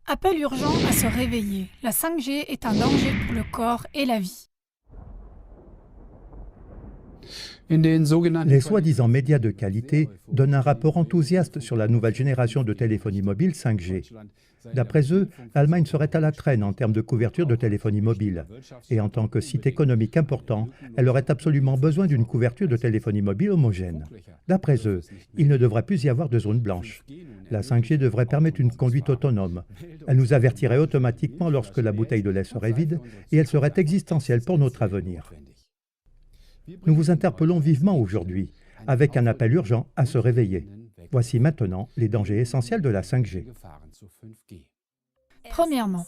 Appel urgent à se réveiller. La 5G est un danger pour le corps et la vie. Les soi-disant médias de qualité donnent un rapport enthousiaste sur la nouvelle génération de téléphonie mobile 5G. D'après eux, l'Allemagne serait à la traîne en termes de couverture de téléphonie mobile. Et en tant que site économique important, elle aurait absolument besoin d'une couverture de téléphonie mobile homogène. D'après eux, il ne devrait plus y avoir de zone blanche. La 5G devrait permettre une conduite autonome. Elle nous avertirait automatiquement lorsque la bouteille de lait serait vide et elle serait existentielle pour notre avenir. Nous vous interpellons vivement aujourd'hui, avec un appel urgent à se réveiller. Voici maintenant les dangers essentiels de la 5G. Premièrement,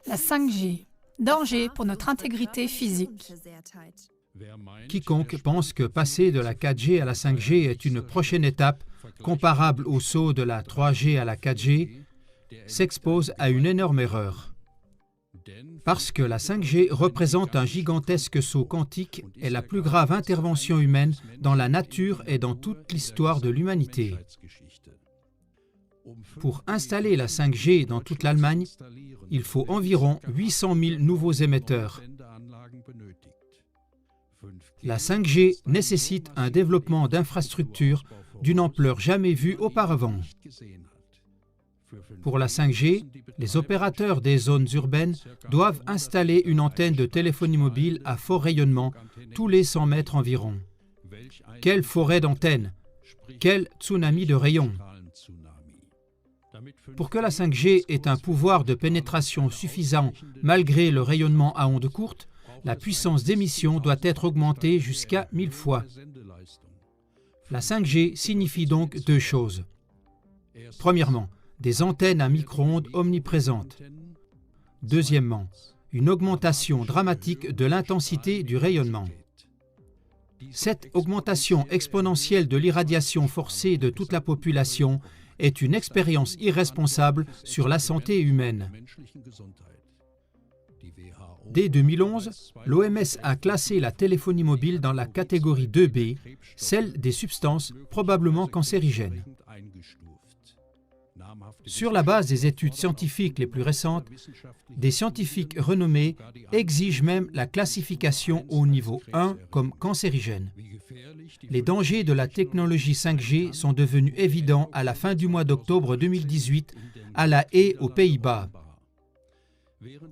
la 5G. Danger pour notre intégrité physique. Quiconque pense que passer de la 4G à la 5G est une prochaine étape comparable au saut de la 3G à la 4G s'expose à une énorme erreur. Parce que la 5G représente un gigantesque saut quantique et la plus grave intervention humaine dans la nature et dans toute l'histoire de l'humanité. Pour installer la 5G dans toute l'Allemagne, il faut environ 800 000 nouveaux émetteurs. La 5G nécessite un développement d'infrastructures d'une ampleur jamais vue auparavant. Pour la 5G, les opérateurs des zones urbaines doivent installer une antenne de téléphonie mobile à fort rayonnement tous les 100 mètres environ. Quelle forêt d'antennes! Quel tsunami de rayons! Pour que la 5G ait un pouvoir de pénétration suffisant malgré le rayonnement à ondes courtes, la puissance d'émission doit être augmentée jusqu'à 1000 fois. La 5G signifie donc deux choses. Premièrement, des antennes à micro-ondes omniprésentes. Deuxièmement, une augmentation dramatique de l'intensité du rayonnement. Cette augmentation exponentielle de l'irradiation forcée de toute la population est une expérience irresponsable sur la santé humaine. Dès 2011, l'OMS a classé la téléphonie mobile dans la catégorie 2B, celle des substances probablement cancérigènes. Sur la base des études scientifiques les plus récentes, des scientifiques renommés exigent même la classification au niveau 1 comme cancérigène. Les dangers de la technologie 5G sont devenus évidents à la fin du mois d'octobre 2018 à La Haye, aux Pays-Bas.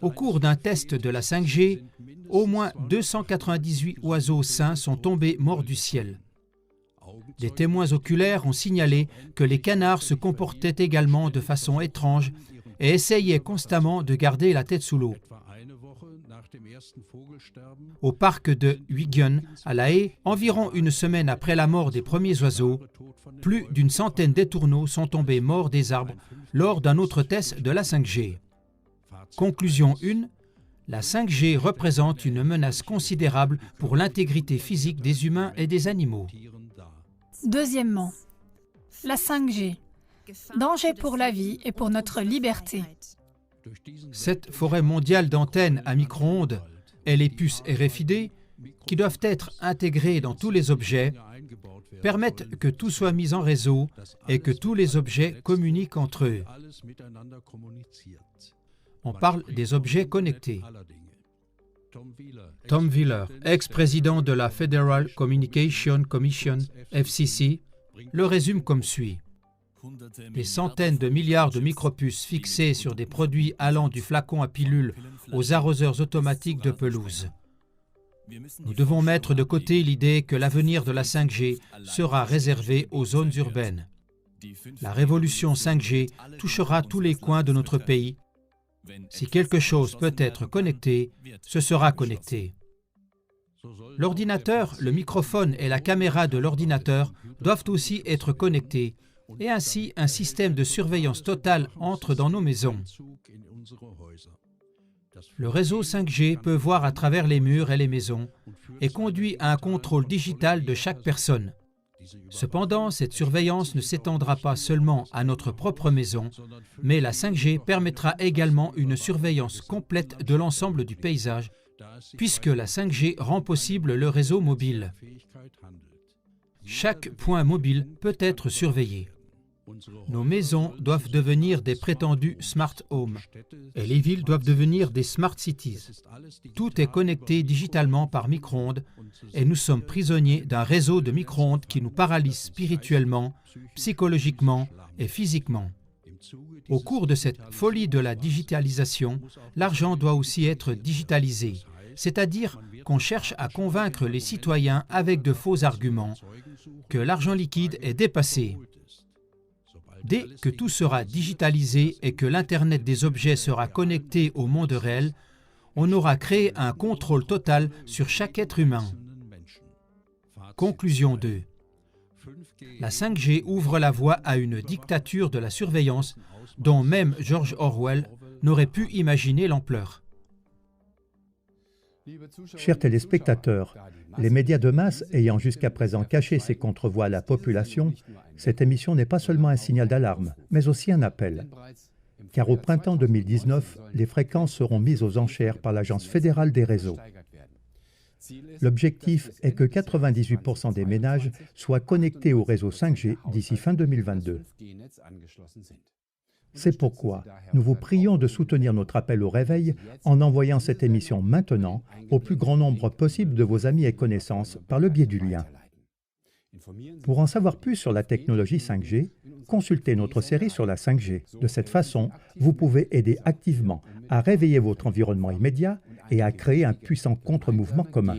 Au cours d'un test de la 5G, au moins 298 oiseaux sains sont tombés morts du ciel. Des témoins oculaires ont signalé que les canards se comportaient également de façon étrange et essayaient constamment de garder la tête sous l'eau. Au parc de Huygen, à La Haye, environ une semaine après la mort des premiers oiseaux, plus d'une centaine d'étourneaux sont tombés morts des arbres lors d'un autre test de la 5G. Conclusion 1. La 5G représente une menace considérable pour l'intégrité physique des humains et des animaux. Deuxièmement, la 5G. Danger pour la vie et pour notre liberté. Cette forêt mondiale d'antennes à micro-ondes et les puces RFID, qui doivent être intégrées dans tous les objets, permettent que tout soit mis en réseau et que tous les objets communiquent entre eux. On parle des objets connectés. Tom Wheeler, ex-président de la Federal Communication Commission, FCC, le résume comme suit. Des centaines de milliards de micropuces fixées sur des produits allant du flacon à pilule aux arroseurs automatiques de pelouse. Nous devons mettre de côté l'idée que l'avenir de la 5G sera réservé aux zones urbaines. La révolution 5G touchera tous les coins de notre pays. Si quelque chose peut être connecté, ce sera connecté. L'ordinateur, le microphone et la caméra de l'ordinateur doivent aussi être connectés, et ainsi un système de surveillance totale entre dans nos maisons. Le réseau 5G peut voir à travers les murs et les maisons et conduit à un contrôle digital de chaque personne. Cependant, cette surveillance ne s'étendra pas seulement à notre propre maison, mais la 5G permettra également une surveillance complète de l'ensemble du paysage, puisque la 5G rend possible le réseau mobile. Chaque point mobile peut être surveillé. Nos maisons doivent devenir des prétendus smart homes et les villes doivent devenir des smart cities. Tout est connecté digitalement par micro-ondes et nous sommes prisonniers d'un réseau de micro-ondes qui nous paralyse spirituellement, psychologiquement et physiquement. Au cours de cette folie de la digitalisation, l'argent doit aussi être digitalisé, c'est-à-dire qu'on cherche à convaincre les citoyens avec de faux arguments que l'argent liquide est dépassé. Dès que tout sera digitalisé et que l'Internet des objets sera connecté au monde réel, on aura créé un contrôle total sur chaque être humain. Conclusion 2. La 5G ouvre la voie à une dictature de la surveillance dont même George Orwell n'aurait pu imaginer l'ampleur. Chers téléspectateurs, les médias de masse ayant jusqu'à présent caché ces contrevoix à la population, cette émission n'est pas seulement un signal d'alarme, mais aussi un appel. Car au printemps 2019, les fréquences seront mises aux enchères par l'Agence fédérale des réseaux. L'objectif est que 98% des ménages soient connectés au réseau 5G d'ici fin 2022. C'est pourquoi nous vous prions de soutenir notre appel au réveil en envoyant cette émission maintenant au plus grand nombre possible de vos amis et connaissances par le biais du lien. Pour en savoir plus sur la technologie 5G, consultez notre série sur la 5G. De cette façon, vous pouvez aider activement à réveiller votre environnement immédiat et à créer un puissant contre-mouvement commun.